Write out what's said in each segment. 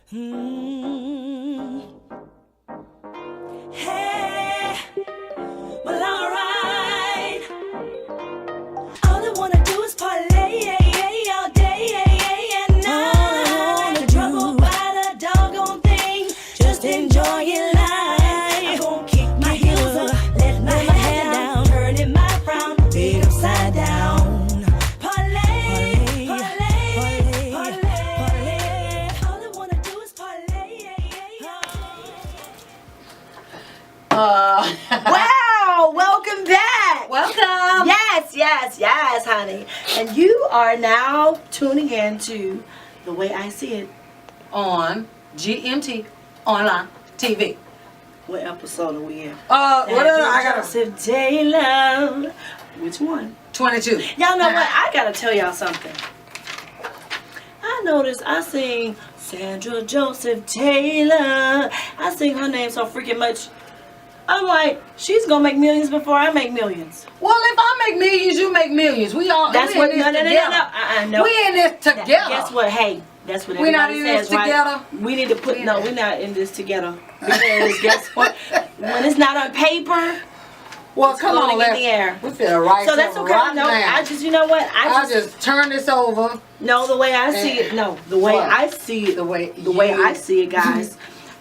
Hey, well, alright. All I wanna do is parlay all day and night. No trouble by the doggone thing, just enjoying life. I'm gonna kick my heels up, let my head down, turning my frown big upside down. Parlay. All I wanna do is parlay. Wow, welcome back. Welcome. Yes, honey. And you are now tuning in to The Way I See It. On GMT Online TV. What episode are we in? What I got? Joseph Taylor. Which one? 22. Y'all know what? I gotta tell y'all something. I noticed I sing Sandra Joseph Taylor. I sing her name so freaking much. I'm like, she's gonna make millions before I make millions. Well, if I make millions, you make millions. We all. That's we what. in this together. No. We in this together. Guess what? Hey, that's what We not everybody in this says, right? together? We need to put. No, we're not in this together. Because guess what? When it's not on paper, Well, it's come on, floating in the air. We feel right. So that's okay. Right No, now. I just, you know what? I just turn this over no, the way I see it. No, the way What? I see it. the way I see it, guys.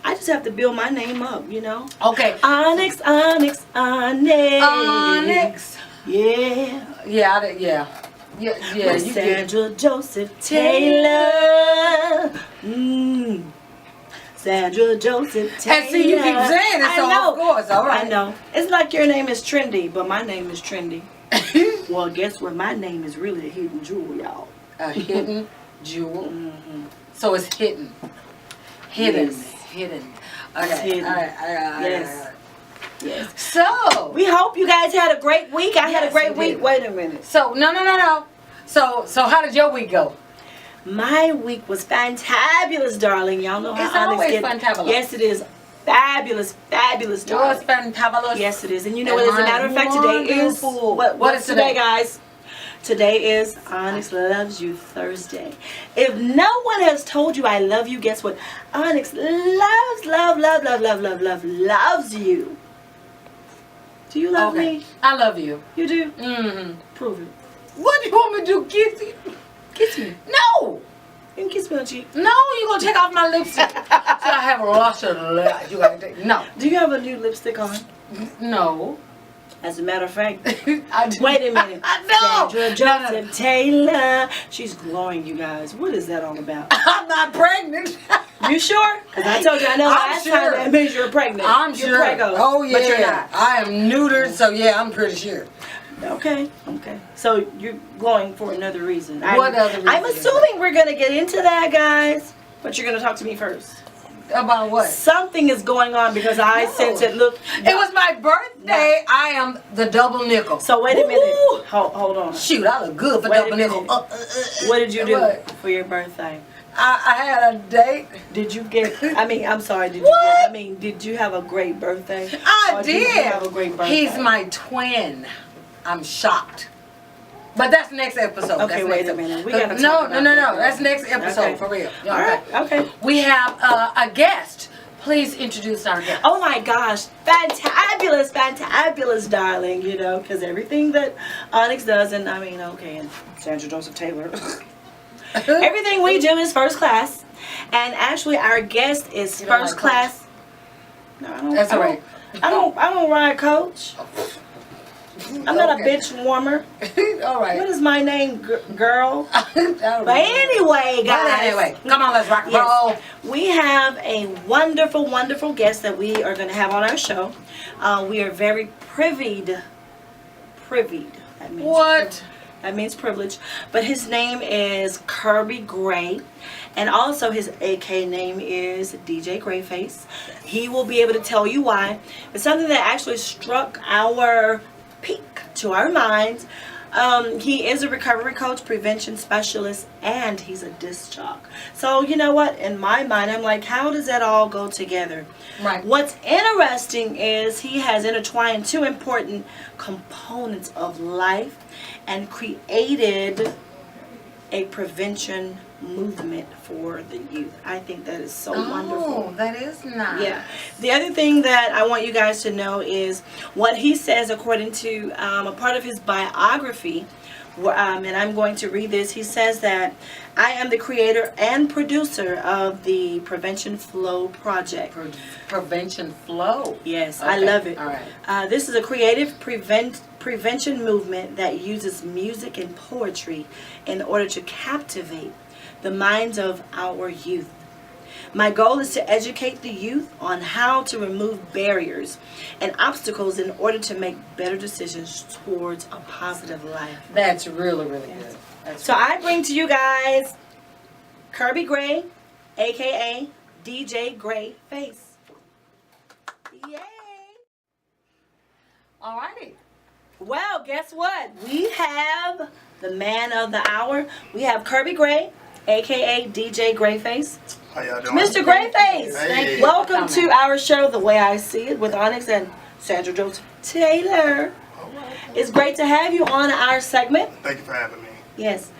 I just have to build my name up, you know. Okay. Onyx. Onyx. Yeah. Yeah. With You get. Sandra Joseph Taylor. Sandra Joseph Taylor. And see, you keep saying it, so I know. of course, all right. I know. It's like your name is trendy, but my name is trendy. Well, guess what? My name is really a hidden jewel, y'all. A hidden jewel. So it's hidden. Hidden. Yes. Hidden. It's Okay. hidden. All right. Yes. Yes. So We hope you guys had a great week. I had a Yes, great we week. did. Wait a minute. no. So how did your week go? My week was fantabulous, darling. Y'all know how It's Onyx always get. fantabulous. Yes, it is. Fabulous, Yours darling. fantabulous. Yes, it is. And you know what? As a matter of fact, today is Wonderful. what is today, today? guys? Today is Onyx Loves You Thursday. If no one has told you I love you, guess what? Onyx loves you. Do you love Okay. me? I love you. You do? Mm-hmm. Prove it. What do you want me to do? Kiss you? Kiss me. No. You can kiss me on the cheek. No, you're gonna take off my lipstick. See, I have a lot of lips. You gotta take. No. Do you have a new lipstick on? No. As a matter of fact, I do. wait a minute. No. Sandra Joseph Taylor. She's glowing, you guys. What is that all about? I'm not pregnant. You sure? Because I told you, I know I'm last sure. time that means you're pregnant. I'm you're sure. Preggo, Oh yeah. But you're not. I am neutered, so yeah, I'm pretty sure. Okay. So you're going for another reason. What other reason? I'm assuming we're going to get into that, guys. But you're going to talk to me first. About what? Something is going on because I No. sense it. Look. It was my birthday. I am the double nickel. So wait a minute. Woo! Hold on. Shoot, I look good for Wait a double nickel. minute. What did you do What? for your birthday? I had a date. Did you get? I'm sorry. Did What? you get? Did you have a great birthday? I Or did. you have a great birthday? He's my twin. I'm shocked. But that's next episode. Okay, That's wait next a minute. episode. We gotta no, talk no, about no, that. no. That's next episode Okay. for real. All right. Okay. We have a guest. Please introduce our guest. Oh my gosh, fantabulous, darling. You know, because everything that Onyx does, and and Sandra Joseph Taylor, everything we do is first class. And actually, our guest is You don't first like class. No, I don't. That's I all don't- right. I don't ride coach. I'm not a Okay. bitch warmer. All right. What is my name, girl? But But anyway, guys. anyway, come on, let's rock and Yes. roll. We have a wonderful guest that we are going to have on our show. We are very privied. That means What? That means privilege. But his name is Kirby Gray. And also his AK name is DJ Grayface. He will be able to tell you why. It's something that actually struck our peak to our minds. He is a recovery coach, prevention specialist, and he's a disc jock. So you know what? In my mind, I'm like, how does that all go together? Right. What's interesting is he has intertwined two important components of life and created a prevention movement for the youth. I think that is so wonderful. Oh, that is nice. Yeah. The other thing that I want you guys to know is what he says according to a part of his biography. And I'm going to read this. He says that I am the creator and producer of the Prevention Flow Project. Prevention Flow. Yes, I Okay, love it. all right. This is a creative prevention movement that uses music and poetry in order to captivate the minds of our youth. My goal is to educate the youth on how to remove barriers and obstacles in order to make better decisions towards a positive life. That's really, really good. That's So I bring to you guys Kirby Gray, aka DJ Gray Face. Yay! all righty. Well, guess what? We have the man of the hour. We have Kirby Gray, aka DJ Grayface. How y'all doing? Mr. Grayface, Hey. welcome to our show, The Way I See It, with Onyx and Sandra Joseph Taylor. It's great to have you on our segment. Thank you for having me. Yes.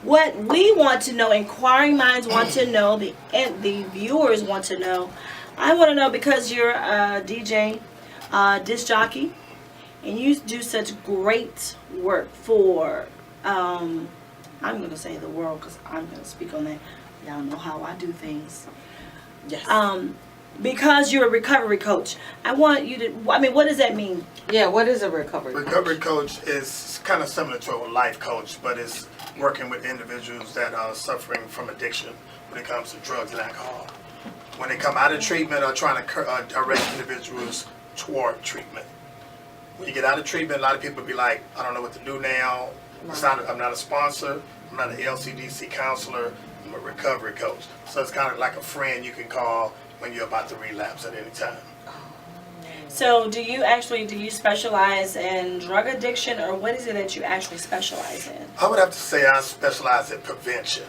What we want to know, inquiring minds want to know, and the viewers want to know. I want to know because you're a DJ, disc jockey, and you do such great work for, I'm going to say the world because I'm going to speak on that. Y'all know how I do things. Yes. Because you're a recovery coach, I want you to, I mean, what does that mean? Yeah, what is a recovery coach? Recovery coach is kind of similar to a life coach, but it's working with individuals that are suffering from addiction when it comes to drugs and alcohol. When they come out of treatment, or trying to direct individuals toward treatment. When you get out of treatment, a lot of people be like, I don't know what to do now. I'm not a sponsor. I'm not an LCDC counselor. I'm a recovery coach. So it's kind of like a friend you can call when you're about to relapse at any time. So do you specialize in drug addiction, or what is it that you actually specialize in? I would have to say I specialize in prevention.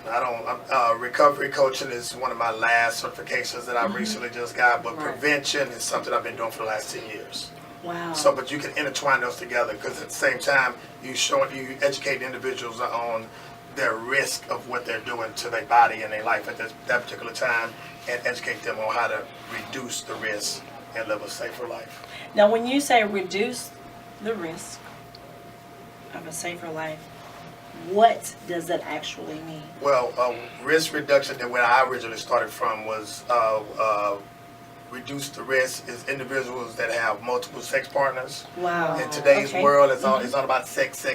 Recovery coaching is one of my last certifications that I recently just got, but Right. prevention is something I've been doing for the last 10 years. Wow. So, but you can intertwine those together because at the same time, you educate individuals on their risk of what they're doing to their body and their life at that particular time, and educate them on how to reduce the risk and live a safer life. Now, when you say reduce the risk of a safer life, what does that actually mean? Well, risk reduction, and where I originally started from was reduce the risk is individuals that have multiple sex partners. Wow. In today's Okay. world, it's all about sex.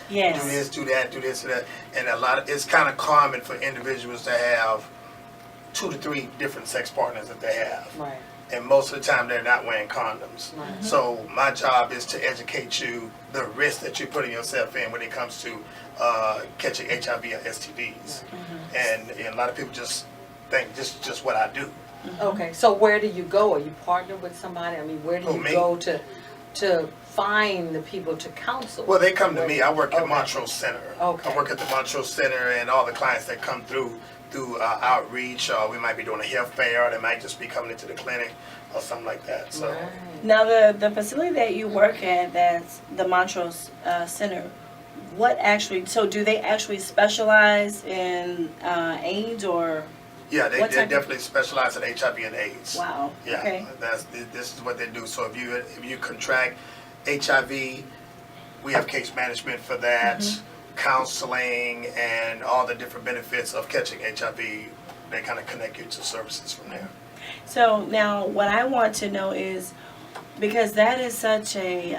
Yes. Do this, do that, do this, do that, and it's kind of common for individuals to have 2 to 3 different sex partners that they have. Right. And most of the time they're not wearing condoms. Right. So my job is to educate you the risk that you're putting yourself in when it comes to catching HIV or STDs. And a lot of people just think this is just what I do. Okay, so where do you go? Are you partnered with somebody? I mean, where do Who, you me? go to find the people to counsel? Well, they come to me. I work at Okay. Montrose Center. Okay. I work at the Montrose Center, and all the clients that come through outreach, or we might be doing a health fair, or they might just be coming into the clinic or something like that. So. Right. Now, the facility that you work at, that's the Montrose Center, so do they actually specialize in AIDS or? Yeah, they What type of- definitely specialize in HIV and AIDS. Wow. Yeah, Okay. this is what they do. So if you contract HIV, we have case management for that, counseling, and all the different benefits of catching HIV. They kind of connect you to services from there. So now what I want to know is, because that is such a,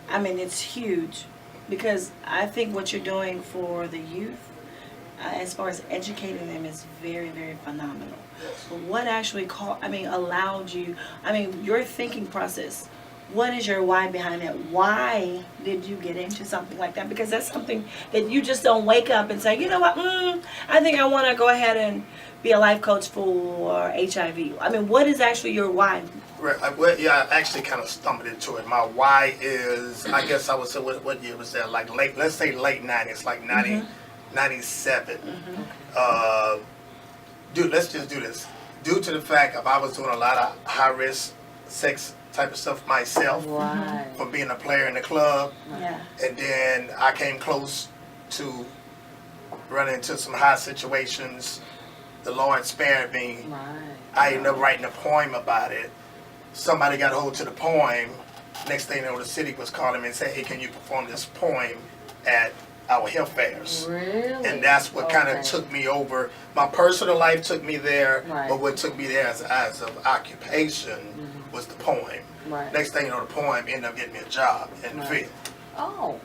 it's huge, because I think what you're doing for the youth, as far as educating them, is very, very phenomenal. But what actually allowed you, your thinking process, what is your why behind that? Why did you get into something like that? Because that's something that you just don't wake up and say, you know what, I think I want to go ahead and be a life coach for HIV. What is actually your why? Right. I actually kind of stumbled into it. My why is, I guess I would say, what year was that? Like let's say late 90s, like 90, 97. Dude, let's just do this. Due to the fact of I was doing a lot of high-risk sex type of stuff myself, Right. from being a player in the club, Yeah. and then I came close to run into some high situations. The Lord spared me. Right. I ended up writing a poem about it. Somebody got hold to the poem. Next thing you know, the city was calling me and said, "Hey, can you perform this poem at our health fairs?" Really? And that's what kind of Okay. took me over. My personal life took me there, Right. but what took me there as of occupation was the poem. Right. Next thing you know, the poem ended up getting me a job in the Right. field. Oh.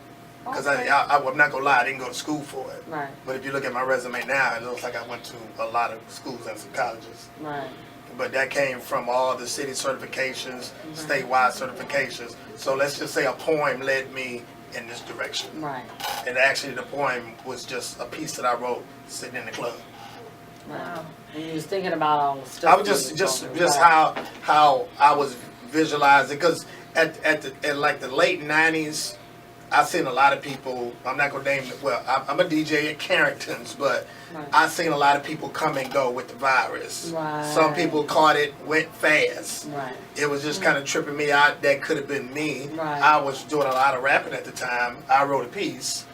Because okay. I'm not gonna lie, I didn't go to school for it. Right. But if you look at my resume now, it looks like I went to a lot of schools and some colleges. Right. But that came from all the city certifications, statewide certifications. So let's just say a poem led me in this direction. Right. And actually the poem was just a piece that I wrote sitting in the club. Wow. And you was thinking about all the stuff. I was you just going through. how I was visualizing, because at like the late 90s, I've seen a lot of people, I'm not gonna name it, well, I'm a DJ at Carrington's, but Right. I've seen a lot of people come and go with the virus. Right. Some people caught it, went fast. Right. It was just kind of tripping me out. That could have been me. Right. I was doing a lot of rapping at the time. I wrote a piece.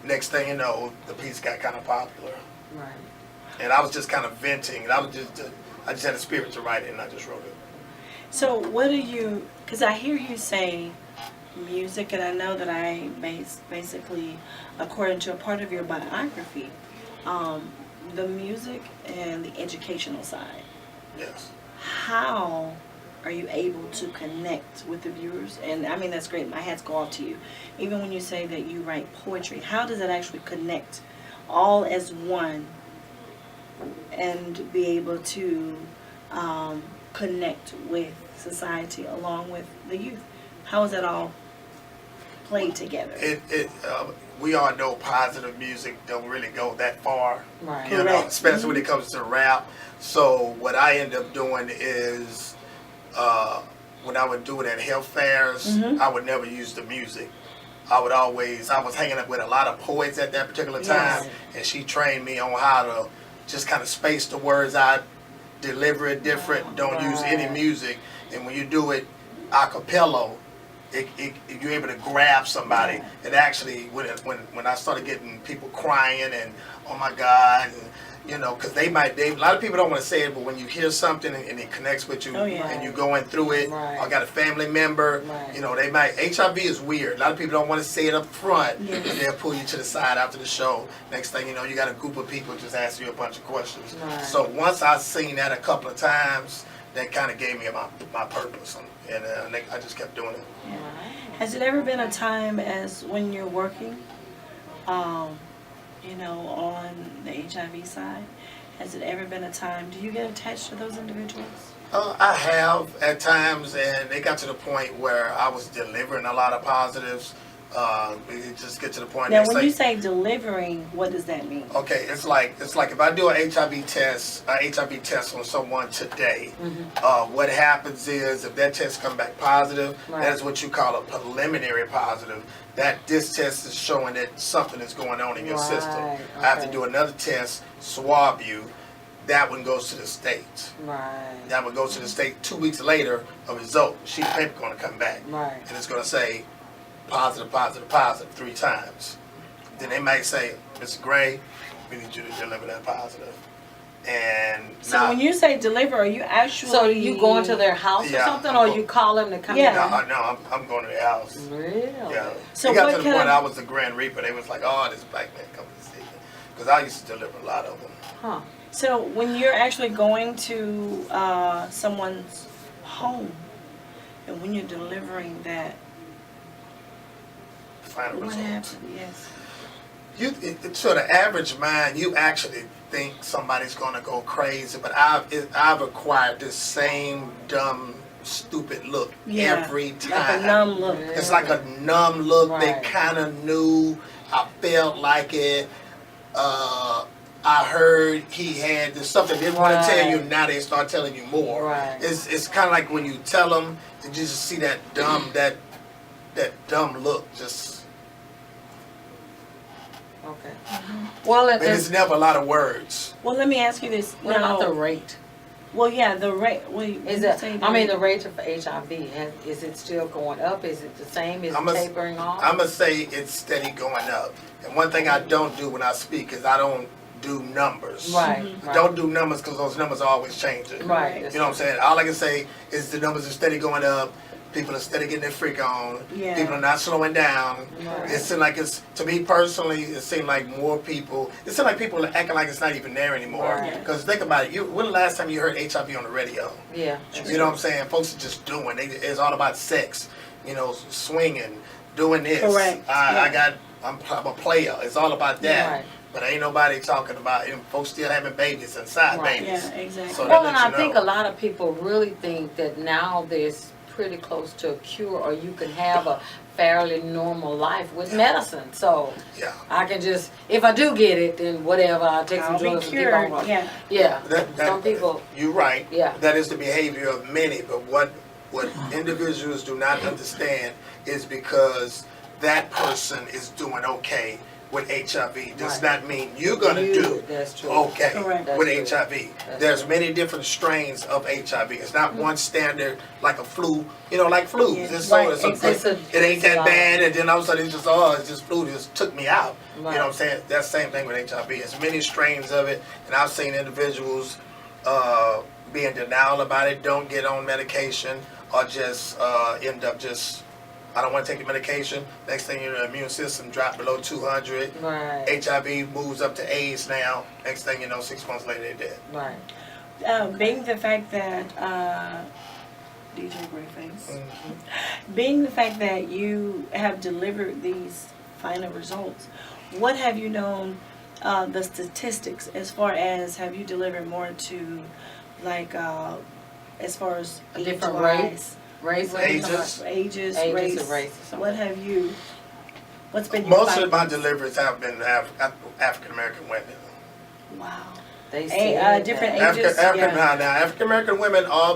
Next thing you know, the piece got kind of popular. Right. And I was just kind of venting. And I just had a spirit to write it, and I just wrote it. So what do you, because I hear you say music, and I know that I basically, according to a part of your biography, the music and the educational side. Yes. How are you able to connect with the viewers? And I mean, that's great. My hats go off to you. Even when you say that you write poetry, how does that actually connect all as one and be able to connect with society along with the youth? How is that all played together? We all know positive music don't really go that far. Right. You know, Correct. especially when it comes to rap. So what I end up doing is, when I would do it at health fairs, I would never use the music. I was hanging up with a lot of poets at that particular time, Yes. and she trained me on how to just kind of space the words out, deliver it different, don't use any Right. music. And when you do it a cappella, you're able to grab somebody. And actually, when I started getting people crying and oh my God, and, you know, because a lot of people don't want to say it, but when you hear something and it connects with you, Oh, yeah. and you're going through it, Right. or got a family member, Right. you know, HIV is weird. A lot of people don't want to say it up front, Yes. and they'll pull you to the side after the show. Next thing you know, you got a group of people just ask you a bunch of questions. Right. So once I seen that a couple of times, that kind of gave me my purpose, and I just kept doing it. Has it ever been a time as when you're working, you know, on the HIV side? Has it ever been a time, do you get attached to those individuals? I have at times, and it got to the point where I was delivering a lot of positives. It just get to the point. Now, they when you say delivering, what does that mean? okay, it's like if I do an HIV test on someone today, what happens is if that test come back positive, Right. that is what you call a preliminary positive. That this test is showing that something is going on in your system. Right, I have to okay. do another test, swab you. That one goes to the state. Right. That one goes to the state 2 weeks later. A result, sheet of paper going to come back, Right. and it's going to say positive, positive, positive 3 times. Then they might say, Mr. Gray, we need you to deliver that positive. And So now, when you say deliver, are you actually? So you go into their house or Yeah, something, I'm or go- you call them to come Yeah. in? no, I'm going to their house. Really? Yeah. So it got what to the kind point of- I was the Grand Reaper. They was like, oh, this black man coming to see you. Because I used to deliver a lot of them. Huh. So when you're actually going to someone's home, and when you're delivering that, Final what result. happens? Yes. To the average mind, you actually think somebody's gonna go crazy, but I've acquired this same dumb, stupid look Yeah. every time. Like a numb look. Yeah. It's like a numb look. Right. They kind of knew. I felt like it. I heard he had this stuff they didn't want to tell you. Right. Now they start telling you more. Right. It's kind of like when you tell them, and you just see that dumb look. Just Okay. Well, and it's never a lot of words. Well, let me ask you this. what about the rate? Well, yeah, the rate, Is it? I mean, the rate for HIV, is it still going up? Is it the same? Is it tapering off? I'm gonna say it's steady going up. And one thing I don't do when I speak is I don't do numbers. Right. Mm-hmm. Right. Don't do numbers because those numbers are always changing. Right. Right. You know what I'm saying? All I can say is the numbers are steady going up. People are steady getting their freak on. Yeah. People are not slowing down. Right. It seems like it's, to me personally, it seems like more people, it seems like people are acting like it's not even there anymore. Right. Because think about it, when the last time you heard HIV on the radio? Yeah. You know what I'm saying? Folks are just doing. It's all about sex. You know, swinging, doing this. Correct. I'm a player. It's all about that. Right. But ain't nobody talking about folks still having babies inside Right. babies. Yeah, exactly. So that Well, and lets I you think know. a lot of people really think that now there's pretty close to a cure, or you can have a fairly normal life with medicine. So Yeah. I can just, if I do get it, then whatever, I'll take some I'll be drugs and keep cured, on going. yeah. Yeah. That- Some people, You're right. Yeah. That is the behavior of many. But what individuals do not understand is because that person is doing okay with HIV does Right. not mean you're gonna You- do that's true. Correct. That's with true. HIV. That's There's true. many different strains of HIV. It's not one standard like a flu. You know, like flus. Yeah. It's Right. so It's a- it ain't it's a that lot. bad, and then all of a sudden it's just flu. Just took me out. You Right. know what I'm saying? That's the same thing with HIV. It's many strains of it, and I've seen individuals be in denial about it, don't get on medication, or just end up just, I don't want to take the medication. Next thing you know, the immune system dropped below 200. right, HIV moves up to AIDS now. Next thing you know, 6 months later, they're dead. right. Being the fact that DJ Greyface, being the fact that you have delivered these final results, what have you known the statistics as far as have you delivered more to like as far as A different age-wise, Race, Ages. ages, Ages race, and race, what have you? What's been your Most of my findings? deliveries have been African American women. Wow. They said different that. ages. African yeah. now African American women are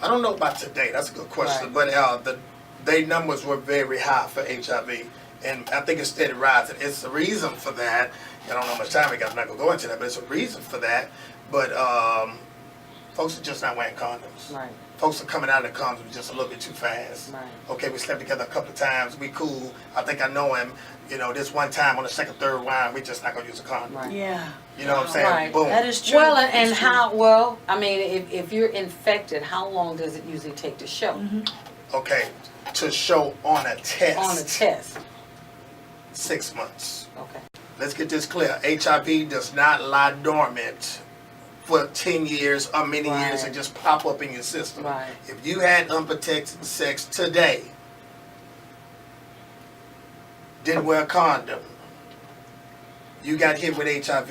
I don't know about today. That's a good question, Right. but their numbers were very high for HIV, and I think it's steady rising. It's a reason for that. I don't know how much time we got. I'm not gonna go into that, but it's a reason for that. But folks are just not wearing condoms. Right, Folks are coming out of the condoms just a little bit too fast. right. Okay, we slept together a couple of times. We cool. I think I know him. You know, this one time on the second, third round, we just not gonna use a condom. Right. Yeah. You know what I'm saying? Right. Boom. That is true. Well, and It's true. how, well, I mean, if you're infected, how long does it usually take to show? Okay, to show on a test. On a test. 6 months. Okay. Let's get this clear. HIV does not lie dormant for 10 years or many years Right. and just pop up in your system. Right. If you had unprotected sex today, didn't wear a condom, you got hit with HIV,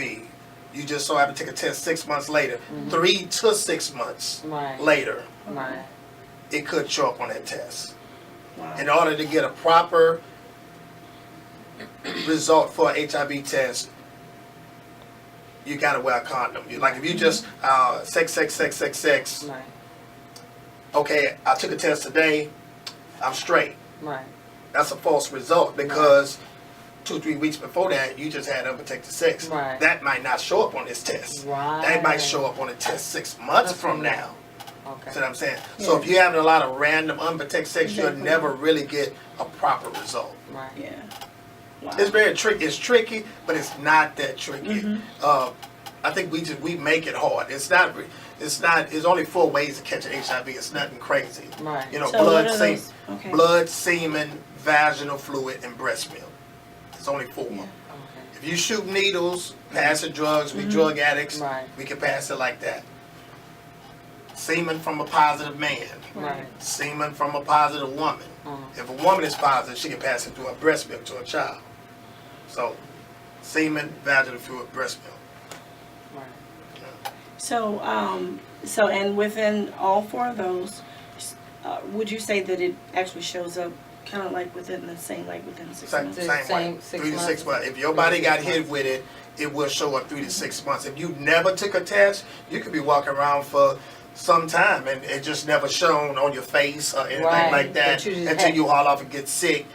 you just so happened to take a test 6 months later, 3 to 6 months Right. later, Right. it could show up on that test. Wow. In order to get a proper result for a HIV test, you gotta wear a condom. Like if you just sex, Right. okay, I took a test today, I'm straight. Right. That's a false result because 2-3 weeks before that, you just had unprotected sex. Right. That might not show up on this test. Right. That might show up on a test 6 months That's from right. now. Okay. See what I'm saying? So if you're having a lot of random unprotected sex, you'll Exactly. never really get a proper result. Right. Yeah. Wow. It's very tricky. It's tricky, but it's not that tricky. I think we make it hard. It's not. There's only 4 ways to catch an HIV. It's nothing crazy. Right. You know, So blood, what are those? Okay. blood, semen, vaginal fluid, and breast milk. It's only 4. Yeah. Okay. If you shoot needles, passing drugs, we drug addicts. Right. We can pass it like that. Semen from a positive man. Right. Semen from a positive woman. If a woman is positive, she can pass it through her breast milk to a child. So, semen, vaginal fluid, breast milk. Right. So, and within all 4 of those, would you say that it actually shows up kind of like within the same, like within 6 Same, months? same way. Same 6 3 to 6 months. months. If your 3 to body 6 got hit months. with it, it will show up 3 to 6 months. If you never took a test, you could be walking around for some time and it just never shown on your face or anything Right. like that But you just until had- you haul off and get sick.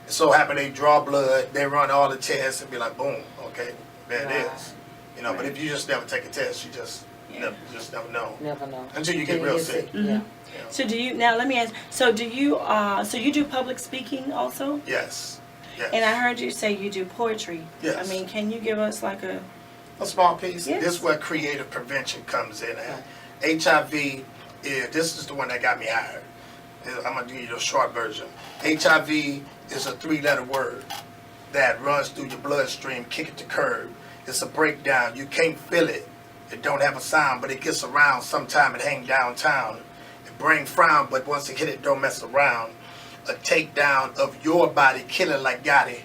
So happen they draw blood, they run all the tests and be like, boom, okay, there it Right. is. You know, but if you just never take a test, you just Just never know Never know. until you get real sick. Yeah. Yeah. So do you, now let me ask, so do you, so you do public speaking also? Yes. Yes. And I heard you say you do poetry. Yes. I mean, can you give us like a, A small piece. Yes. This is where creative prevention comes in at. HIV is, this is the one that got me hired. I'm gonna give you the short version. HIV is a 3-letter word that runs through your bloodstream, kick it to curb. It's a breakdown. You can't feel it. It don't have a sound, but it gets around. Sometime it hang downtown. It bring frown, but once it hit it, don't mess around. A takedown of your body, killing like Gotti.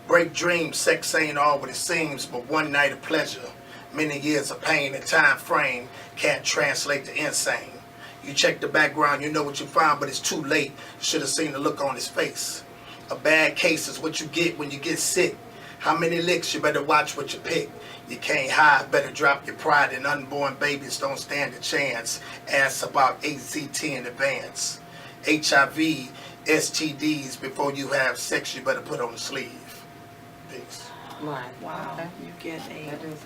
Break dreams, sex ain't all what it seems, but one night of pleasure. Many years of pain and time frame can't translate to insane. You check the background, you know what you found, but it's too late. You should have seen the look on his face. A bad case is what you get when you get sick. How many licks? You better watch what you pick. You can't hide, better drop your pride, and unborn babies don't stand a chance. Ask about AZT in advance. HIV, STDs, before you have sex, you better put on the sleeve. Peace. Right. wow, Okay. you get a. That is.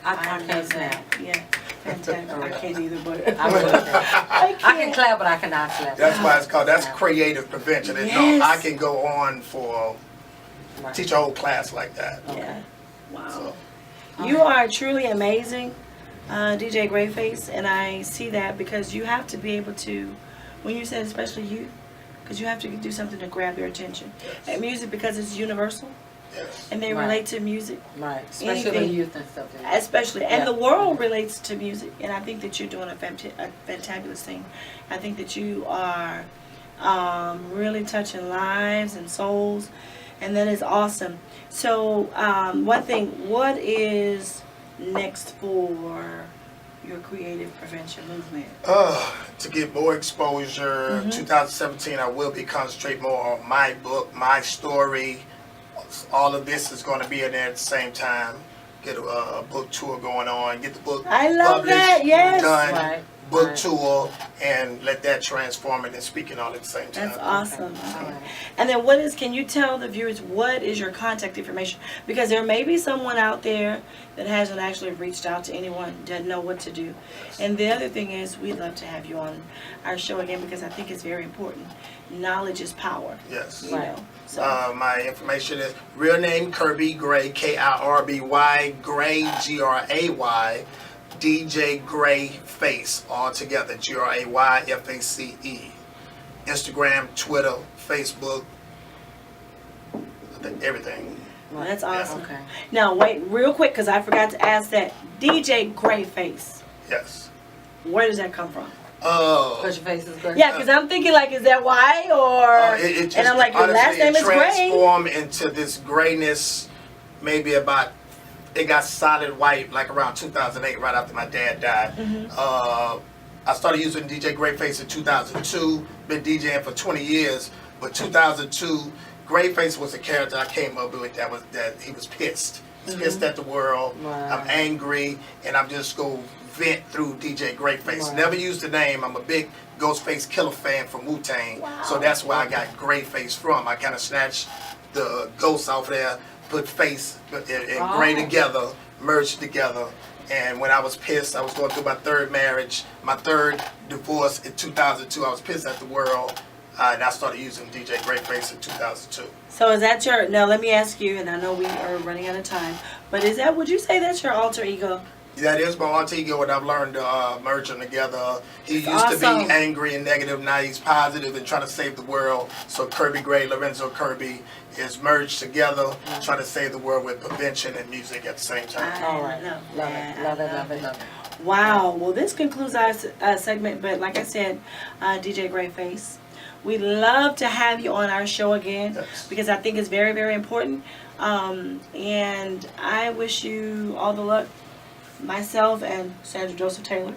I can't snap. Yeah, fantastic. I can't either, but. I really can't. I I can can't. clap, but I cannot clap. That's why it's called, that's creative prevention. And Yes. no, I can go on for, Right. teach a whole class like that. Yeah, wow. So, You are truly amazing, DJ Grayface, and I see that because you have to be able to, when you said especially youth, because you have to do something to grab their attention. Yes. And music, because it's universal, yes. and they Right. relate to music, Right. Especially the Anything. youth and stuff. Yeah. especially, and Yeah. the world relates to music, and I think that you're doing a fantabulous thing. I think that you are really touching lives and souls, and that is awesome. So, one thing, what is next for your creative prevention movement? To get more exposure, 2017, I will be concentrating more on my book, my story. All of this is going to be in there at the same time. Get a book tour going on. Get the book I love published, that, yes. done, Right. book Right. tour, and let that transform it and speaking all at the same time. That's awesome. All Okay. right. And then what is, can you tell the viewers what is your contact information? Because there may be someone out there that hasn't actually reached out to anyone, doesn't know what to do. And the other thing is, we'd love to have you on our show again because I think it's very important. Knowledge is power, Yes. you Right. know. So, My information is real name Kirby Gray, Kirby Gray, Gray, DJ Gray Face, all together, GRAYFACE. Instagram, Twitter, Facebook, I think everything. Right. that's awesome. Okay. Now, wait, real quick, because I forgot to ask that. DJ Grayface, Yes. where does that come from? Because your face is great. Yeah, because I'm thinking like, is that why, or It just, and I'm like, your honestly, last name it is Gray. transformed into this grayness, maybe about, it got solid white like around 2008, right after my dad died. Mm-hmm. I started using DJ Grayface in 2002, been DJing for 20 years, but 2002, Grayface was a character I came up with that he was pissed. He's pissed at the world, Right. I'm angry, and I'm just go vent through DJ Grayface. Right. Never used the name, I'm a big Ghostface Killer fan from Wu-Tang, Wow. so that's where I got Grayface from. I kind of snatched the ghost off there, put face and gray Oh. together, merged together. And when I was pissed, I was going through my third marriage, my third divorce in 2002. I was pissed at the world, and I started using DJ Grayface in 2002. So is that your, now let me ask you, and I know we are running out of time, but is that, would you say that's your alter ego? That is my alter ego, and I've learned to merge them together. He used to awesome. be angry and negative, now he's positive and trying to save the world. So Kirby Gray, Lorenzo Kirby is merged together, trying to save the world with prevention and music at the same time. All right. Love Love that. it. Love it. I Love it. Love it. Wow. Well, this concludes our segment, but like I said, DJ Grayface, we'd love to have you on our show again Yes. because I think it's very, very important. And I wish you all the luck, myself and Sandra Joseph Taylor.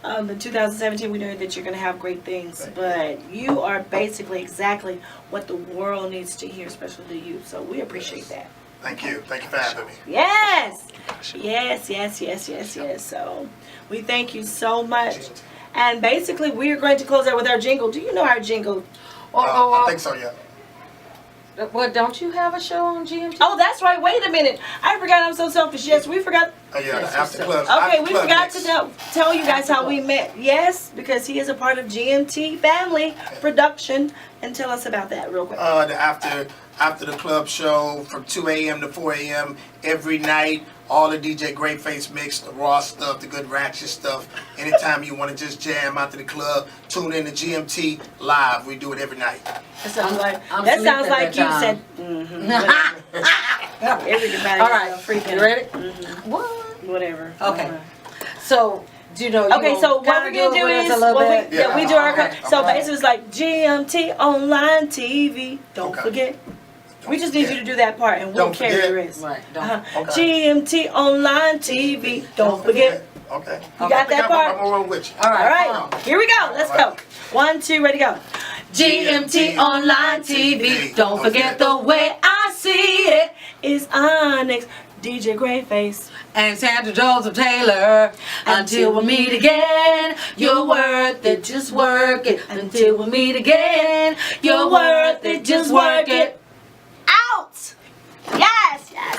In 2017, we know that you're going to have great things, Thank but you are basically exactly what the world needs to hear, especially the youth. So we appreciate that. Thank you. Thank you for having me. Yes. Yes. So we thank you so much. And basically, we are going to close out with our jingle. Do you know our jingle? Or, I think so, yeah. Well, don't you have a show on GMT? Oh, that's right. Wait a minute. I forgot. I'm so selfish. Yes, we forgot. Yeah, the Yes, after yes, club. Okay, after we club forgot mix. to tell you guys how we met. Yes, because he is a part of GMT Family Production. And tell us about that real quick. The after the club show from 2 a.m. to 4 a.m. every night. All the DJ Greatface mix, the raw stuff, the good ratchet stuff. Anytime you want to just jam out to the club, tune in to GMT live. We do it every night. That sounds like I'm that sleeping sounds at like that you time. said. Everybody All right, freaking. you ready? Mhm. What? Whatever. Okay. So, do you know? You Okay, so what we're gonna do is we do our Okay. so Okay. basically it's like GMT online TV. Don't Okay. forget. We just need you to do that part, and we'll Don't carry forget. the rest. Right. Don't. Uh-huh. GMT online TV. Don't forget. Okay. You got that part? I'm rolling with you. All All right. right, here we go. Let's go. 1, 2, ready, go. GMT online TV. Don't forget the way I see it. It's Onyx, DJ Greatface. And Sandra Joseph Taylor. Until we meet again, you're worth it. Just work it. Until we meet again, you're worth it. Just work it. Out. Yes, yes.